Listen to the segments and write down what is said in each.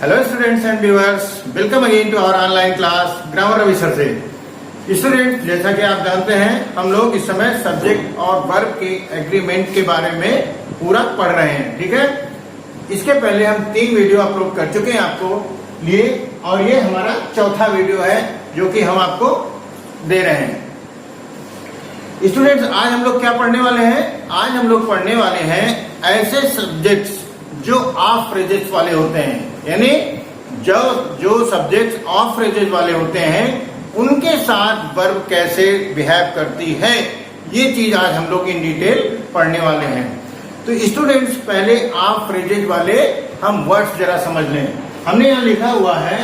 Hello students and viewers, welcome again to our online class grammar Ravi sir से। स्टूडेंट्स, जैसा कि आप जानते हैं, हम लोग इस समय सब्जेक्ट और वर्ब के एग्रीमेंट के बारे में पूरा पढ़ रहे हैं। ठीक है, इसके पहले हम 3 वीडियो अपलोड कर चुके हैं आपको लिए, और ये हमारा चौथा वीडियो है जो कि हम आपको दे रहे हैं। स्टूडेंट्स, आज हम लोग क्या पढ़ने वाले हैं? आज हम लोग पढ़ने वाले हैं ऐसे सब्जेक्ट्स जो ऑफ फ्रेजेस वाले होते हैं, यानी जो सब्जेक्ट्स ऑफ फ्रेजेस वाले होते हैं उनके साथ वर्ब कैसे बिहेव करती है, ये चीज आज हम लोग इन डिटेल पढ़ने वाले हैं। तो स्टूडेंट्स, पहले ऑफ फ्रेजेस वाले हम वर्ड्स जरा समझ लें। हमने यहाँ लिखा हुआ है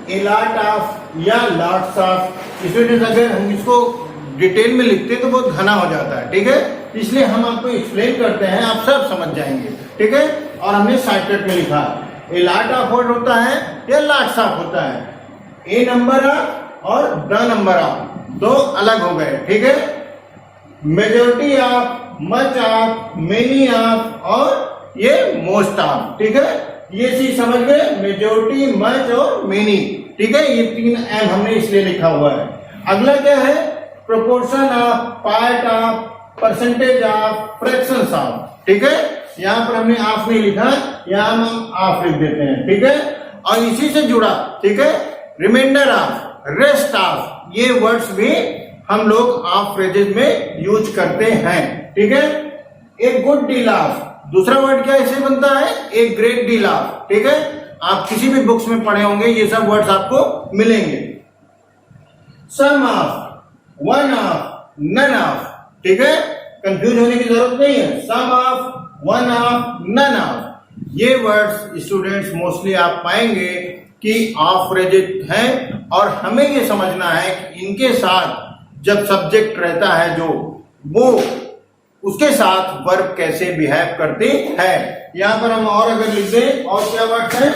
ए लॉट ऑफ या लॉट्स ऑफ। स्टूडेंट्स, अगर हम इसको डिटेल में लिखते तो बहुत घना हो जाता है, ठीक है, इसलिए हम आपको एक्सप्लेन करते हैं, आप सब समझ जाएंगे। ठीक है, और हमने शॉर्टकट में लिखा ए लॉट ऑफ वर्ड होता है या लॉट्स ऑफ होता है। ए नंबर ऑफ और द नंबर ऑफ दो अलग हो गए। ठीक है, majority of, much of, many of और ये मोस्ट ऑफ। ठीक है, ये चीज समझ गए, मेजॉरिटी, मच और मेनी। ठीक है, ये 3 एम हमने इसलिए लिखा हुआ है। अगला क्या है? Proportion of, part of, percentage of, fractions of. ठीक है, यहां पर हमने ऑफ नहीं लिखा, यहां हम ऑफ लिख देते हैं। ठीक है, और इसी से जुड़ा, ठीक है, रिमाइंडर ऑफ, रेस्ट ऑफ, ये वर्ड्स भी हम लोग ऑफ फ्रेजेस में यूज करते हैं। ठीक है, एक गुड डील ऑफ, दूसरा वर्ड क्या इसे बनता है? एक ग्रेट डील ऑफ। ठीक है, आप किसी भी बुक्स में पढ़े होंगे, ये सब वर्ड्स आपको मिलेंगे। Some of, one of, none of. ठीक है, कंफ्यूज होने की जरूरत नहीं है। Some of, one of, none of, ये वर्ड्स स्टूडेंट्स मोस्टली आप पाएंगे कि ऑफ फ्रेजेस हैं, और हमें ये समझना है कि इनके साथ जब सब्जेक्ट रहता है जो, वो उसके साथ वर्ब कैसे बिहेव करती है। यहां पर हम और अगर लिख दें, और क्या वर्ड है?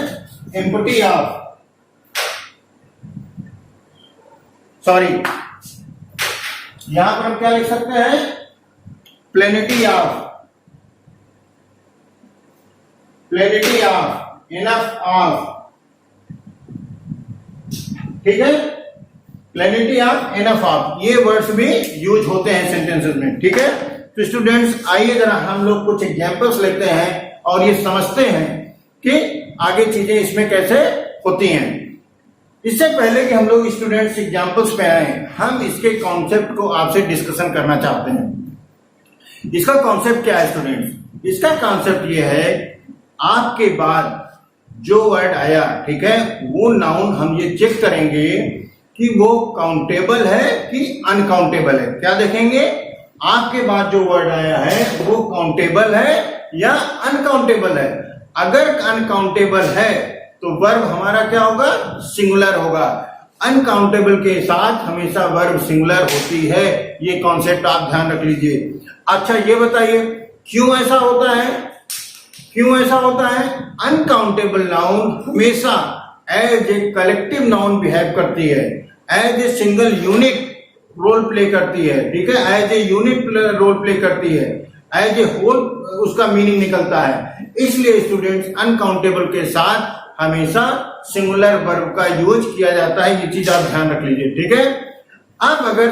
एम्प्टी ऑफ, सॉरी, यहां पर हम क्या लिख सकते हैं? प्लेनिटी ऑफ, प्लेनिटी ऑफ, इनफ ऑफ। ठीक है, प्लेनिटी ऑफ, इनफ ऑफ, ये वर्ड्स भी यूज होते हैं सेंटेंसेस में। ठीक है, तो स्टूडेंट्स, आइए जरा हम लोग कुछ एग्जांपल्स लेते हैं और ये समझते हैं कि आगे चीजें इसमें कैसे होती हैं। इससे पहले कि हम लोग स्टूडेंट्स एग्जांपल्स पे आए, हम इसके कॉन्सेप्ट को आपसे डिस्कशन करना चाहते हैं। इसका कॉन्सेप्ट क्या है स्टूडेंट्स? इसका कॉन्सेप्ट ये है, आपके बाद जो वर्ड आया, ठीक है, वो नाउन हम ये चेक करेंगे कि वो काउंटेबल है कि अनकाउंटेबल है। क्या देखेंगे? आपके बाद जो वर्ड आया है वो काउंटेबल है या अनकाउंटेबल है। अगर अनकाउंटेबल है तो वर्ब हमारा क्या होगा? सिंगुलर होगा। अनकाउंटेबल के साथ हमेशा वर्ब सिंगुलर होती है। ये कॉन्सेप्ट आप ध्यान रख लीजिए। अच्छा, ये बताइए क्यों ऐसा होता है? क्यों ऐसा होता है? अनकाउंटेबल नाउन हमेशा as a collective noun behave करती है, as a single unit role play करती है। ठीक है, as a unit role play करती है, एज ए होल उसका मीनिंग निकलता है। इसलिए स्टूडेंट्स, अनकाउंटेबल के साथ हमेशा सिंगुलर वर्ब का यूज किया जाता है। ये चीज आप ध्यान रख लीजिए। ठीक है, अब अगर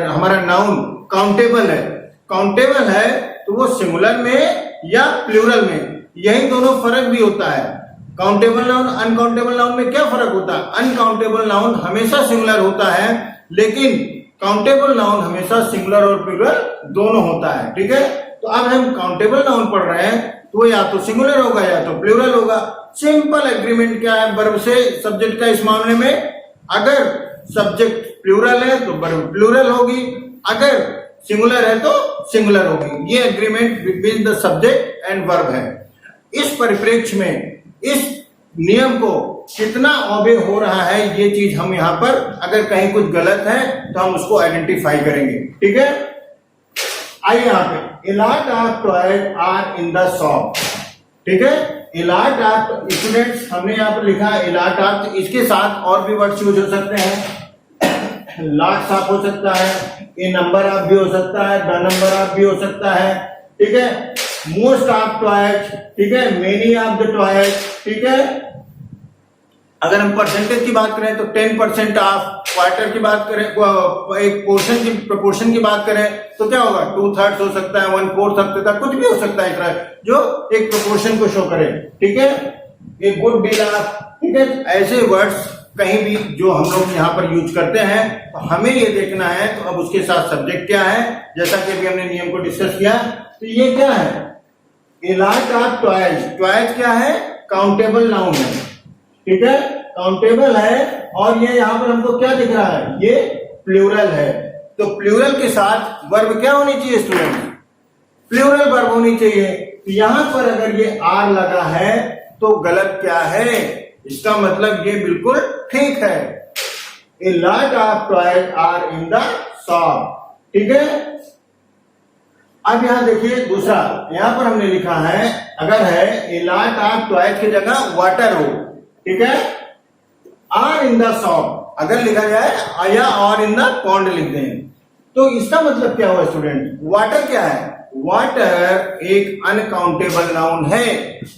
हमारा नाउन काउंटेबल है तो वो सिंगुलर में या प्लूरल में, यही दोनों फर्क भी होता है। काउंटेबल नाउन, अनकाउंटेबल नाउन में क्या फर्क होता है? अनकाउंटेबल नाउन हमेशा सिंगुलर होता है, लेकिन काउंटेबल नाउन हमेशा सिंगुलर और प्लूरल दोनों होता है। ठीक है, तो अब हम काउंटेबल नाउन पढ़ रहे हैं तो या तो सिंगुलर होगा या तो प्लूरल होगा। सिंपल एग्रीमेंट क्या है वर्ब से सब्जेक्ट का इस मामले में? अगर सब्जेक्ट प्लूरल है तो वर्ब प्लूरल होगी, अगर सिंगुलर है तो सिंगुलर होगी। ये agreement between the subject and verb है। इस परिप्रेक्ष्य में इस नियम को कितना ओबे हो रहा है, ये चीज हम यहाँ पर, अगर कहीं कुछ गलत है तो हम उसको आइडेंटिफाई करेंगे। ठीक है, आइए यहाँ पे, a lot of toys are in the shop. ठीक है, ए लॉट ऑफ, स्टूडेंट्स हमने यहाँ पर लिखा ए लॉट ऑफ, इसके साथ और भी वर्ड्स यूज हो सकते हैं। लॉट्स ऑफ हो सकता है, ए नंबर ऑफ भी हो सकता है, द नंबर ऑफ भी हो सकता है। ठीक है, मोस्ट ऑफ टॉयज, ठीक है, मेनी ऑफ द टॉयज, ठीक है। अगर हम परसेंटेज की बात करें तो 10% ऑफ, क्वार्टर की बात करें, एक पोर्शन की प्रोपोर्शन की बात करें तो क्या होगा, 2/3 हो सकता है, 1/4 हो सकता है, कुछ भी हो सकता है इस जो एक प्रोपोर्शन को शो करे, ठीक है। एक गुड डील ऑफ, ठीक है। ऐसे वर्ड्स कहीं भी जो हम लोग यहाँ पर यूज करते हैं तो हमें ये देखना है, तो अब उसके साथ सब्जेक्ट क्या है, जैसा कि अभी हमने नियम को डिस्कस किया, तो ये क्या है, a lot of toys. Toys क्या है, काउंटेबल नाउन है, ठीक है, काउंटेबल है। और ये यहाँ पर हमको क्या दिख रहा है, ये प्लूरल है। तो प्लूरल के साथ वर्ब क्या होनी चाहिए स्टूडेंट, प्लूरल वर्ब होनी चाहिए। तो यहां पर अगर ये आर लगा है तो गलत क्या है, इसका मतलब ये बिल्कुल ठीक है। A lot of toys are in the shop, ठीक है। अब यहां देखिए दूसरा, यहां पर हमने लिखा है, अगर है ए लॉट ऑफ टॉयज की जगह वाटर हो, ठीक है, आर इन द शॉप अगर लिखा जाए या और इन द पॉन्ड लिख दें तो इसका मतलब क्या हुआ स्टूडेंट, वाटर क्या है, वाटर एक अनकाउंटेबल नाउन है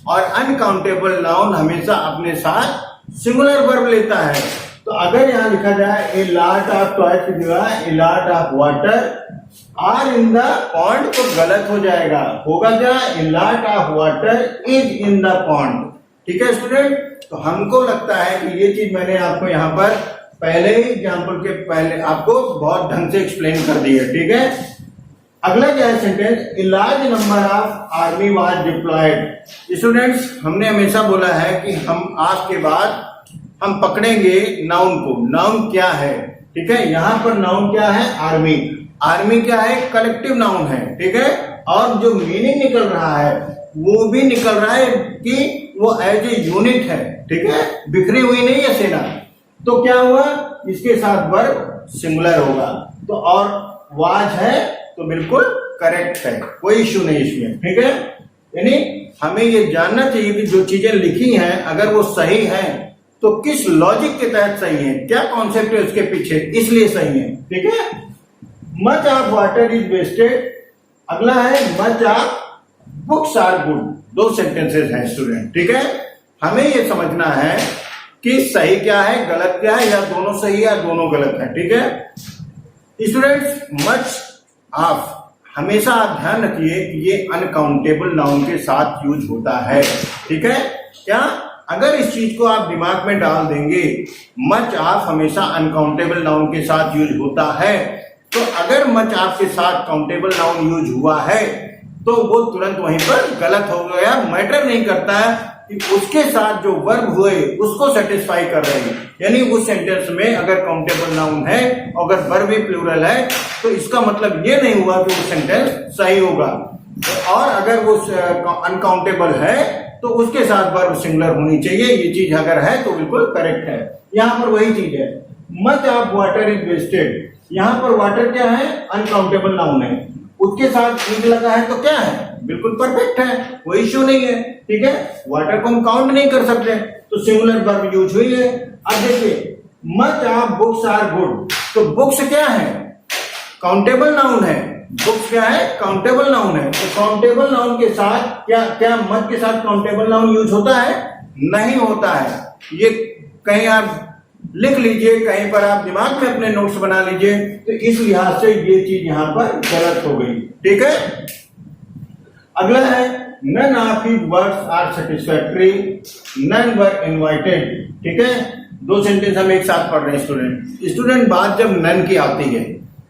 और अनकाउंटेबल नाउन हमेशा अपने साथ सिंगुलर वर्ब लेता है। तो अगर यहां लिखा जाए ए लॉट ऑफ टॉयज की जगह a lot of water are in the pond तो गलत हो जाएगा, होगा क्या, a lot of water is in the pond, ठीक है स्टूडेंट। तो हमको लगता है कि ये चीज मैंने आपको यहाँ पर पहले ही एग्जाम्पल के पहले आपको बहुत ढंग से एक्सप्लेन कर दी है, ठीक है। अगला क्या है sentence, a large number of army was deployed. Students हमने हमेशा बोला है कि हम आज के बाद हम पकड़ेंगे नाउन को, नाउन क्या है, ठीक है। यहां पर नाउन क्या है, आर्मी। आर्मी क्या है, कलेक्टिव नाउन है, ठीक है। और जो मीनिंग निकल रहा है वो भी निकल रहा है कि वो एज ए यूनिट है, ठीक है, बिखरी हुई नहीं है सेना। तो क्या हुआ, इसके साथ वर्ब सिंगुलर होगा। तो और वाज है तो बिल्कुल करेक्ट है, कोई इश्यू नहीं इसमें, ठीक है। यानी हमें ये जानना चाहिए कि जो चीजें लिखी हैं अगर वो सही है तो किस लॉजिक के तहत सही है, क्या कॉन्सेप्ट है उसके पीछे, इसलिए सही है, ठीक है। Much of water is wasted. अगला है much of books are good. दो सेंटेंसेस हैं स्टूडेंट, ठीक है। हमें ये समझना है कि सही क्या है, गलत क्या है, या दोनों सही है या दोनों गलत है, ठीक है। स्टूडेंट्स मच ऑफ हमेशा आप ध्यान रखिए कि ये अनकाउंटेबल नाउन के साथ यूज होता है, ठीक है। क्या, अगर इस चीज को आप दिमाग में डाल देंगे, मच ऑफ हमेशा अनकाउंटेबल नाउन के साथ यूज होता है, तो अगर मच ऑफ के साथ काउंटेबल नाउन यूज हुआ है तो वो तुरंत वहीं पर गलत हो गया। मैटर नहीं करता है कि उसके साथ जो वर्ब हुए उसको सेटिस्फाई कर रहे हैं, यानी उस सेंटेंस में अगर काउंटेबल नाउन है अगर वर्ब भी प्लूरल है तो इसका मतलब ये नहीं हुआ कि वो सेंटेंस सही होगा। और अगर वो अनकाउंटेबल है तो उसके साथ वर्ब सिंगुलर होनी चाहिए। ये चीज अगर है तो बिल्कुल करेक्ट है। यहां पर वही चीज है, much of water is wasted. यहां पर वाटर क्या है, अनकाउंटेबल नाउन है, उसके साथ इज लगा है तो क्या है, बिल्कुल परफेक्ट है, कोई इश्यू नहीं है, ठीक है। वाटर को हम काउंट नहीं कर सकते तो सिंगुलर वर्ब यूज हुई है। अब देखिए much of books are good. तो बुक्स क्या है, काउंटेबल नाउन है, बुक्स क्या है, काउंटेबल नाउन है। तो काउंटेबल नाउन के साथ क्या मच के साथ काउंटेबल नाउन यूज होता है, नहीं होता है। ये कहीं आप लिख लीजिए, कहीं पर आप दिमाग में अपने नोट्स बना लीजिए। तो इस लिहाज से ये चीज यहां पर गलत हो गई, ठीक है। अगला है none of his words are satisfactory, none were invited, ठीक है। दो सेंटेंस हम एक साथ पढ़ रहे हैं स्टूडेंट। बात जब नन की आती है,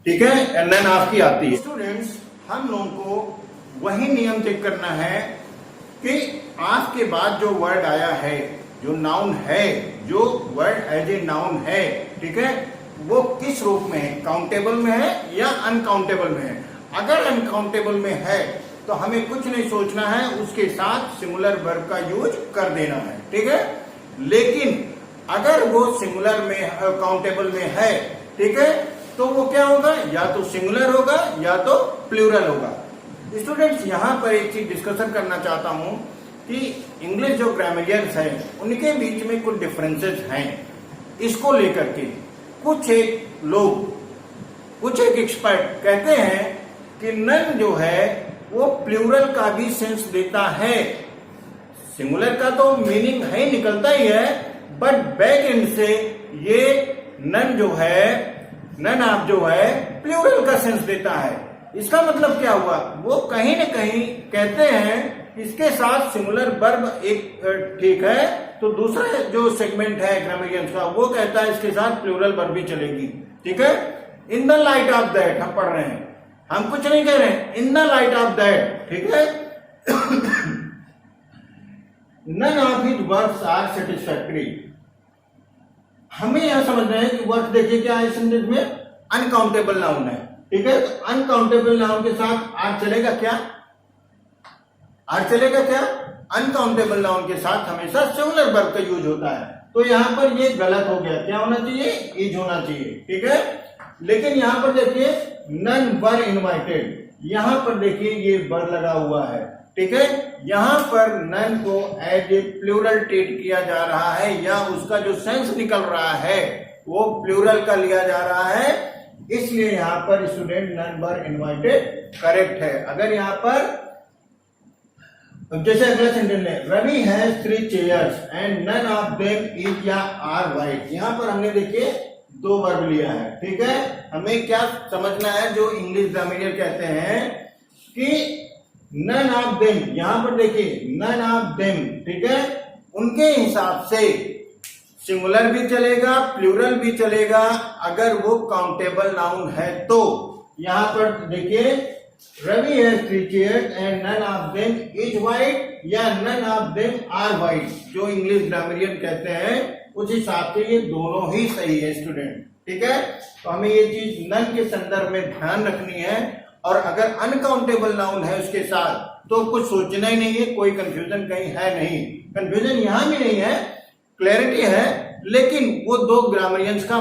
ठीक है, नन ऑफ की आती है, स्टूडेंट्स हम लोगों को वही नियम चेक करना है कि ऑफ के बाद जो वर्ड आया है, जो नाउन है, जो वर्ड एज ए नाउन है, ठीक है, वो किस रूप में है, काउंटेबल में है या अनकाउंटेबल में है। अगर अनकाउंटेबल में है तो हमें कुछ नहीं सोचना है, उसके साथ सिंगुलर वर्ब का यूज कर देना है, ठीक है। लेकिन अगर वो सिंगुलर में काउंटेबल में है, ठीक है, तो वो क्या होगा, या तो सिंगुलर होगा या तो प्लूरल होगा। स्टूडेंट्स यहां पर एक चीज डिस्कशन करना चाहता हूं कि इंग्लिश जो ग्रामरियंस है उनके बीच में कुछ डिफरेंसेस हैं। इसको लेकर के कुछ एक लोग, कुछ एक एक्सपर्ट कहते हैं कि नन जो है वो प्लूरल का भी सेंस देता है। सिंगुलर का तो मीनिंग है निकलता ही है, बट बैक एंड से ये नन जो है, नन ऑफ जो है प्लूरल का सेंस देता है। इसका मतलब क्या हुआ, वो कहीं न कहीं कहते हैं इसके साथ सिंगुलर वर्ब एक ठीक है, तो दूसरा जो सेगमेंट है ग्रामेरियंस का वो कहता है इसके साथ प्लूरल वर्ब भी चलेगी। ठीक है, इन द लाइट ऑफ दैट हम पढ़ रहे हैं, हम कुछ नहीं कह रहे हैं, in the light of that. ठीक है, none of his works are satisfactory. हमें यहां समझना है कि वर्क देखिए क्या है सेंटेंस में, अनकाउंटेबल नाउन है। ठीक है, तो अनकाउंटेबल नाउन के साथ आर चलेगा क्या, आर चलेगा क्या, अनकाउंटेबल नाउन के साथ हमेशा सिंगुलर वर्ब का यूज होता है। तो यहां पर ये गलत हो गया, क्या होना चाहिए, इज होना चाहिए। ठीक है, लेकिन यहां पर देखिए नन वर इनवाइटेड, यहां पर देखिए ये वर लगा हुआ है। ठीक है, यहां पर नन को एज ए प्लूरल ट्रीट किया जा रहा है, या उसका जो सेंस निकल रहा है वो प्लूरल का लिया जा रहा है, इसलिए यहां पर student none were invited correct है। अगर यहां पर जैसे अगला सेंटेंस है, Ravi has 3 chairs and none of them is या आर वाइट। यहां पर हमने देखिए 2 वर्ब लिया है। ठीक है, हमें क्या समझना है, जो इंग्लिश ग्रामेरियर कहते हैं कि नन ऑफ देम, यहां पर देखिए नन ऑफ देम, ठीक है, उनके हिसाब से सिंगुलर भी चलेगा प्लूरल भी चलेगा अगर वो काउंटेबल नाउन है। तो यहां पर देखिए Ravi has 3 chairs and none of them is white या none of them are white, जो इंग्लिश ग्रामेरियन कहते हैं उस हिसाब से ये दोनों ही सही है स्टूडेंट। ठीक है, तो हमें ये चीज नन के संदर्भ में ध्यान रखनी है, और अगर अनकाउंटेबल नाउन है उसके साथ तो कुछ सोचना ही नहीं है, कोई कंफ्यूजन कहीं है नहीं, कंफ्यूजन यहां भी नहीं है, क्लैरिटी है, लेकिन वो 2 ग्रामेरियंस का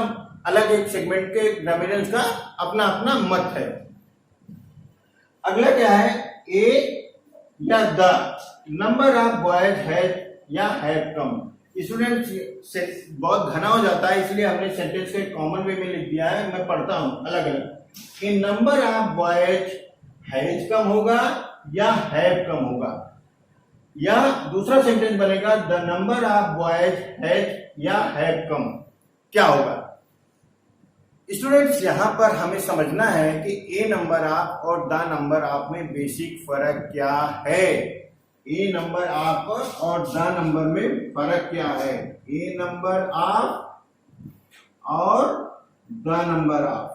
अलग, एक सेगमेंट के ग्रामेरियंस का अपना अपना मत है। अगला क्या है, ए या the number of boys has या हैव कम। स्टूडेंट बहुत घना हो जाता है, इसलिए हमने सेंटेंस को एक कॉमन वे में लिख दिया है, मैं पढ़ता हूं अलग अलग। इन number of boys has come होगा या हैव कम होगा, या दूसरा सेंटेंस बनेगा the number of boys has या हैव कम, क्या होगा। स्टूडेंट्स यहां पर हमें समझना है कि ए नंबर ऑफ और द नंबर ऑफ में बेसिक फर्क क्या है। ए नंबर ऑफ और द नंबर में फर्क क्या है, ए नंबर ऑफ और द नंबर ऑफ।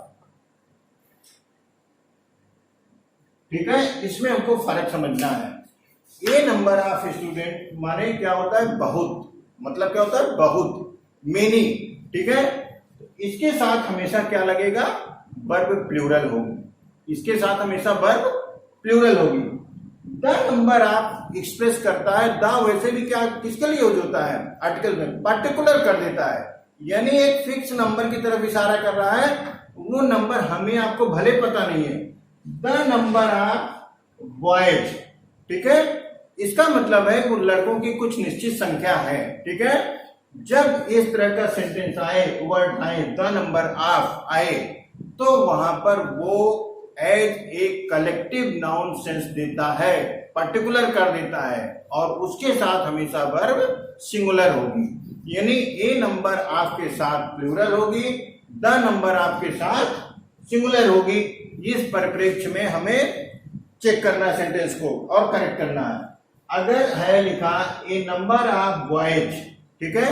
ठीक है, इसमें हमको फर्क समझना है। ए नंबर ऑफ स्टूडेंट माने क्या होता है, बहुत, मतलब क्या होता है, बहुत, मेनी। ठीक है, इसके साथ हमेशा क्या लगेगा, वर्ब प्लूरल होगी, इसके साथ हमेशा वर्ब प्लूरल होगी। द नंबर ऑफ एक्सप्रेस करता है, द वैसे भी क्या किसके लिए यूज होता है, आर्टिकल में, पर्टिकुलर कर देता है, यानी एक फिक्स नंबर की तरफ इशारा कर रहा है, वो नंबर हमें आपको भले पता नहीं है। द नंबर ऑफ बॉयज, ठीक है, इसका मतलब है वो लड़कों की कुछ निश्चित संख्या है। ठीक है, जब इस तरह का सेंटेंस आए, वर्ड आए, द नंबर ऑफ आए, तो वहां पर वो as a collective noun sense देता है, पर्टिकुलर कर देता है, और उसके साथ हमेशा वर्ब सिंगुलर होगी, यानी ए नंबर ऑफ के साथ प्लूरल होगी, द नंबर ऑफ के साथ सिंगुलर होगी। इस परिप्रेक्ष्य में हमें चेक करना सेंटेंस को और करेक्ट करना है। अगर है लिखा ए नंबर ऑफ बॉयज, ठीक है,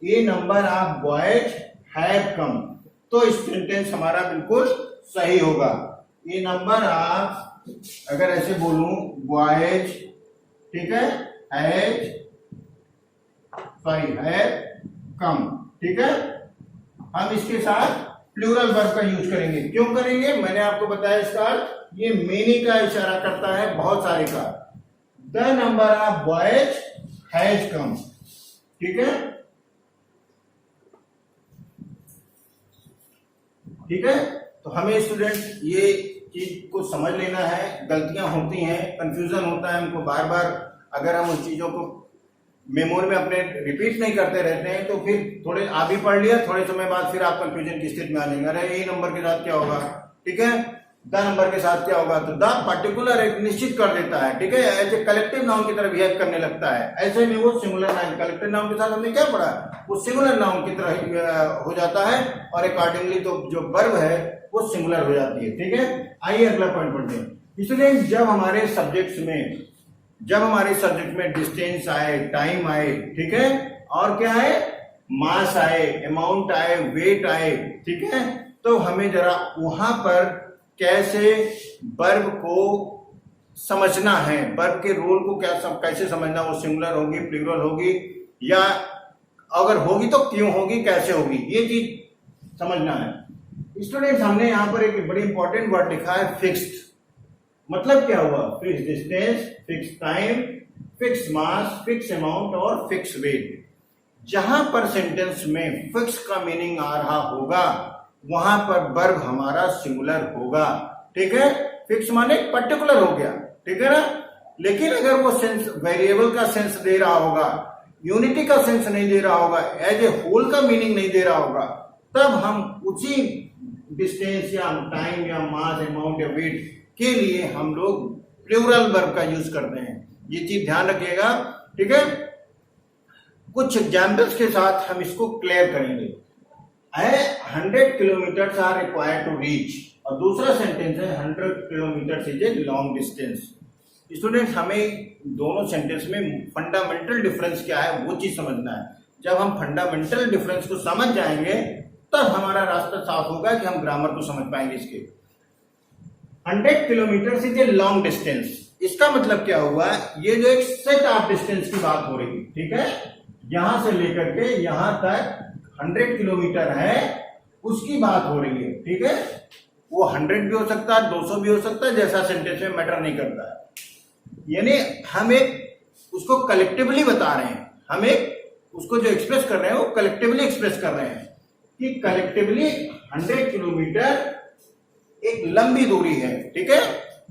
a number of boys have come, तो इस सेंटेंस हमारा बिल्कुल सही होगा। ए नंबर ऑफ, अगर ऐसे बोलूं बॉयज, ठीक है, हैव कम, ठीक है, हम इसके साथ प्लूरल वर्ब का यूज करेंगे। क्यों करेंगे, मैंने आपको बताया इसका अर्थ, ये मेनी का इशारा करता है, बहुत सारे का। The number of boys has कम, ठीक है, ठीक है। तो हमें स्टूडेंट ये चीज को समझ लेना है, गलतियां होती हैं, कंफ्यूजन होता है हमको बार बार, अगर हम उस चीजों को मेमोरी में अपने रिपीट नहीं करते रहते हैं तो फिर थोड़े आप भी पढ़ लिया, थोड़े समय बाद फिर आप कंफ्यूजन की स्थिति में आ जाएंगे, अरे ये नंबर के साथ क्या होगा। ठीक है, द नंबर के साथ क्या होगा, तो द पर्टिकुलर एक निश्चित कर देता है, ठीक है, ऐसे कलेक्टिव नाउन की तरह बिहेव करने लगता है। ऐसे में वो सिंगुलर नाउन, कलेक्टिव नाउन के साथ हमने क्या पढ़ा, वो सिंगुलर नाउन की तरह हो जाता है और अकॉर्डिंगली तो जो वर्ब है वो सिंगुलर हो जाती है, ठीक है। आइए अगला पॉइंट पढ़ते हैं। इसलिए जब हमारे सब्जेक्ट में डिस्टेंस आए, टाइम आए, ठीक है, और क्या है, मास आए, अमाउंट आए, वेट आए, ठीक है, तो हमें जरा वहां पर कैसे वर्ब को समझना है, वर्ब के रोल को कैसे समझना, वो सिंगुलर होगी, प्लूरल होगी, या अगर होगी तो क्यों होगी, कैसे होगी, ये चीज समझना है। स्टूडेंट्स, हमने यहां पर एक बड़ी इंपॉर्टेंट वर्ड लिखा है फिक्स्ड। मतलब क्या हुआ, fix distance, fix time, fix mass, fix amount और फिक्स वेट। जहां पर सेंटेंस में फिक्स का मीनिंग आ रहा होगा वहां पर वर्ब हमारा सिंगुलर होगा, ठीक है। फिक्स माने पर्टिकुलर हो गया, ठीक है ना। लेकिन अगर वो सेंस वेरिएबल का सेंस दे रहा होगा, यूनिटी का सेंस नहीं दे रहा होगा, एज ए होल का मीनिंग नहीं दे रहा होगा, तब हम उसी डिस्टेंस या टाइम या मास, अमाउंट या वेट के लिए हम लोग प्लूरल वर्ब का यूज करते हैं। ये चीज ध्यान रखिएगा, ठीक है। कुछ एग्जाम्पल्स के साथ हम इसको क्लियर करेंगे। 100 kilometre are required to reach, और दूसरा सेंटेंस है 100 kilometre is a long distance. Students, हमें दोनों सेंटेंस में फंडामेंटल डिफरेंस क्या है वो चीज समझना है। जब हम फंडामेंटल डिफरेंस को समझ जाएंगे तब हमारा रास्ता साफ होगा कि हम ग्रामर को समझ पाएंगे इसके। 100 kilometre is a long distance, इसका मतलब क्या हुआ, ये जो एक सेट ऑफ डिस्टेंस की बात हो रही है, ठीक है, यहां से लेकर के यहां तक 100 किलोमीटर है, उसकी बात हो रही है, ठीक है। वो 100 भी हो सकता है, 200 भी हो सकता है, जैसा सेंटेंस में मैटर नहीं करता है। यानी हम एक उसको कलेक्टिवली बता रहे हैं, हम एक उसको जो एक्सप्रेस कर रहे हैं वो कलेक्टिवली एक्सप्रेस कर रहे हैं कि कलेक्टिवली 100 किलोमीटर एक लंबी दूरी है, ठीक है।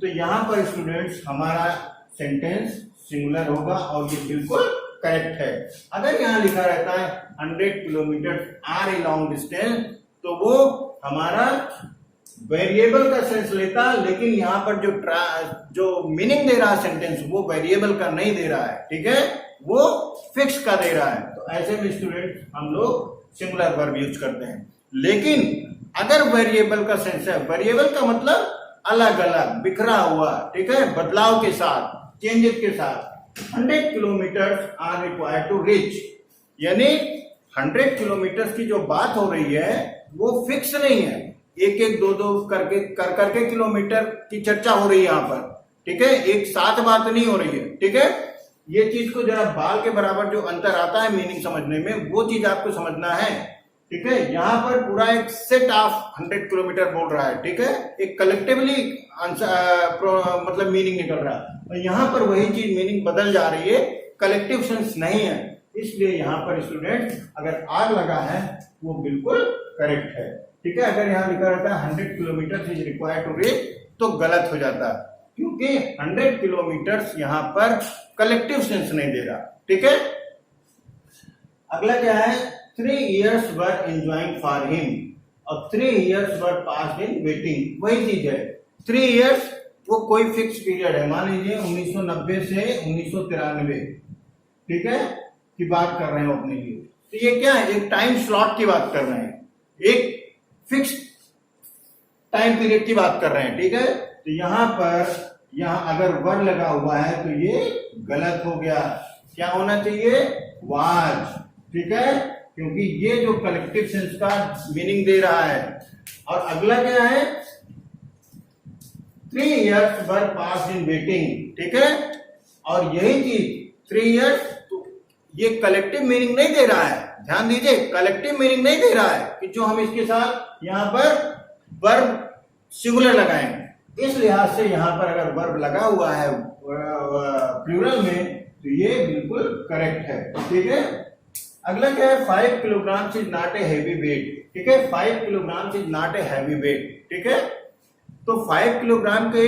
तो यहां पर स्टूडेंट्स हमारा सेंटेंस सिंगुलर होगा और ये बिल्कुल करेक्ट है। अगर यहां लिखा रहता है 100 kilometre are a long distance, तो वो हमारा वेरिएबल का सेंस लेता, लेकिन यहां पर जो मीनिंग दे रहा है सेंटेंस वो वेरिएबल का नहीं दे रहा है, ठीक है, वो फिक्स का दे रहा है। तो ऐसे में स्टूडेंट हम लोग सिंगुलर वर्ब यूज करते हैं। लेकिन अगर वेरिएबल का सेंस है, वेरिएबल का मतलब अलग अलग, बिखरा हुआ, ठीक है, बदलाव के साथ, चेंजेस के साथ, 100 kilometre are required to reach, यानी 100 किलोमीटर की जो बात हो रही है वो फिक्स नहीं है, एक एक दो दो करके किलोमीटर की चर्चा हो रही है यहाँ पर, ठीक है, एक साथ बात नहीं हो रही है, ठीक है। ये चीज को जरा बाल के बराबर जो अंतर आता है मीनिंग समझने में, वो चीज आपको समझना है, ठीक है। यहाँ पर पूरा एक सेट ऑफ 100 किलोमीटर बोल रहा है, ठीक है, एक कलेक्टिवली मतलब मीनिंग निकल रहा है, और यहाँ पर वही चीज मीनिंग बदल जा रही है, कलेक्टिव सेंस नहीं है। इसलिए यहाँ पर स्टूडेंट अगर आर लगा है वो बिल्कुल करेक्ट है, ठीक है। अगर यहाँ लिखा रहता है 100 kilometre is required to reach, तो गलत हो जाता है, क्योंकि 100 किलोमीटर यहाँ पर कलेक्टिव सेंस नहीं दे रहा, ठीक है। अगला क्या है, 3 years were enjoying for him, और 3 years were passed in waiting, वही चीज है। 3 years वो कोई फिक्स पीरियड है, मान लीजिए 1990 से 1993, ठीक है, की बात कर रहे हैं अपने लिए। तो ये क्या है, एक टाइम स्लॉट की बात कर रहे हैं, एक फिक्स टाइम पीरियड की बात कर रहे हैं, ठीक है। तो यहाँ पर अगर वर लगा हुआ है तो ये गलत हो गया, क्या होना चाहिए, वाज, ठीक है, क्योंकि ये जो कलेक्टिव सेंस का मीनिंग दे रहा है। और अगला क्या है, 3 years were passed in waiting, ठीक है, और यही चीज 3 years, तो ये कलेक्टिव मीनिंग नहीं दे रहा है, ध्यान दीजिए, कलेक्टिव मीनिंग नहीं दे रहा है कि जो हम इसके साथ यहाँ पर वर्ब सिंगुलर लगाएं। इस लिहाज से यहाँ पर अगर वर्ब लगा हुआ है प्लूरल में तो ये बिल्कुल करेक्ट है, ठीक है। अगला क्या है, 5 kilogram is not a heavy wait, ठीक है, 5 kilogram is not a heavy wait, ठीक है। तो 5 किलोग्राम के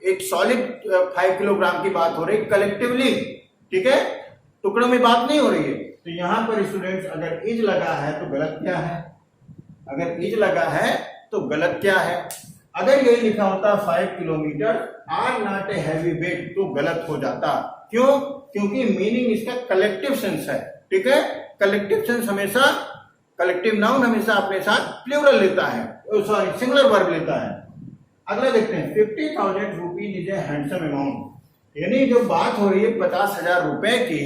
एक सॉलिड 5 किलोग्राम की बात हो रही है कलेक्टिवली, ठीक है, टुकड़ों में बात नहीं हो रही है। तो यहां पर स्टूडेंट्स अगर इज लगा है तो गलत क्या है, अगर इज लगा है तो गलत क्या है, अगर यही लिखा होता 5 kilometre are not a heavy weight तो गलत हो जाता। क्यों? क्योंकि मीनिंग इसका कलेक्टिव सेंस है। ठीक है, कलेक्टिव सेंस हमेशा, कलेक्टिव नाउन हमेशा अपने साथ प्लूरल लेता है, सॉरी सिंगुलर वर्ब लेता है। अगला देखते हैं, 50,000 rupees is a handsome amount, यानी जो बात हो रही है 50,000 रुपए की,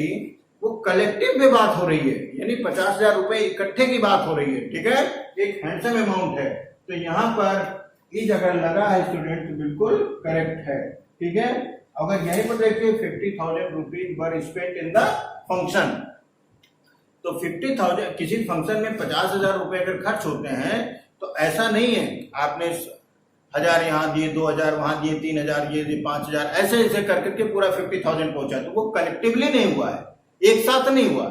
वो कलेक्टिव में बात हो रही है, यानी 50,000 रुपए इकट्ठे की बात हो रही है। ठीक है, एक हैंडसम अमाउंट है, तो यहाँ पर इज अगर लगा है स्टूडेंट तो बिल्कुल करेक्ट है। ठीक है, अगर यहीं पर देखिए 50,000 rupees were spent in the function, तो 50,000 किसी फंक्शन में 50,000 रुपए अगर खर्च होते हैं तो ऐसा नहीं है आपने 1,000 यहाँ दिए, 2,000 वहां दिए, 3,000 ये दिए, 5,000 ऐसे ऐसे करके पूरा 50,000 पहुंचा, तो वो कलेक्टिवली नहीं हुआ है, एक साथ नहीं हुआ।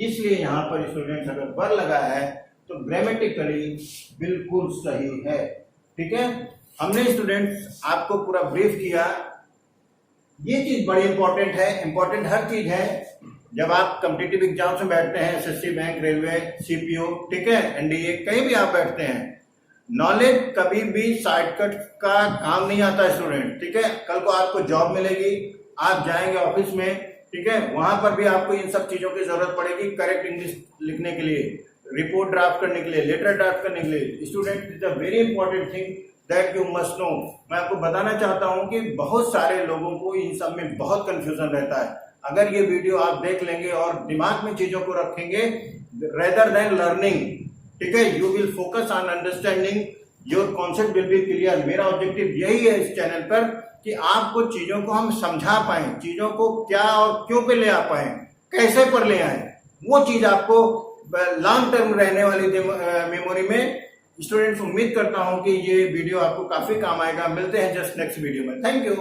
इसलिए यहाँ पर स्टूडेंट्स अगर वर लगा है तो ग्रामेटिकली बिल्कुल सही है। ठीक है, हमने स्टूडेंट्स आपको पूरा ब्रीफ किया। ये चीज बड़ी इंपॉर्टेंट है, इंपॉर्टेंट हर चीज है। जब आप कॉम्पिटिटिव एग्जाम्स में बैठते हैं, एसएससी, बैंक, रेलवे, सीपीओ, ठीक है, एनडीए, कहीं भी आप बैठते हैं, नॉलेज कभी भी शॉर्टकट का काम नहीं आता स्टूडेंट। ठीक है, कल को आपको जॉब मिलेगी, आप जाएंगे ऑफिस में, ठीक है, वहां पर भी आपको इन सब चीजों की जरूरत पड़ेगी, करेक्ट इंग्लिश लिखने के लिए, रिपोर्ट ड्राफ्ट करने के लिए, लेटर ड्राफ्ट करने के लिए। Student, is a very important thing that you must know. मैं आपको बताना चाहता हूं कि बहुत सारे लोगों को इन सब में बहुत कंफ्यूजन रहता है। अगर ये वीडियो आप देख लेंगे और दिमाग में चीजों को रखेंगे रेदर देन लर्निंग, ठीक है, you will focus on understanding, your concept will be clear. मेरा ऑब्जेक्टिव यही है इस चैनल पर कि आपको चीजों को हम समझा पाए, चीजों को क्या और क्यों पे ले आ पाए, कैसे पर ले आए, वो चीज आपको लॉन्ग टर्म रहने वाली मेमोरी में। स्टूडेंट्स, उम्मीद करता हूं कि ये वीडियो आपको काफी काम आएगा। मिलते हैं जस्ट नेक्स्ट वीडियो में। Thank you.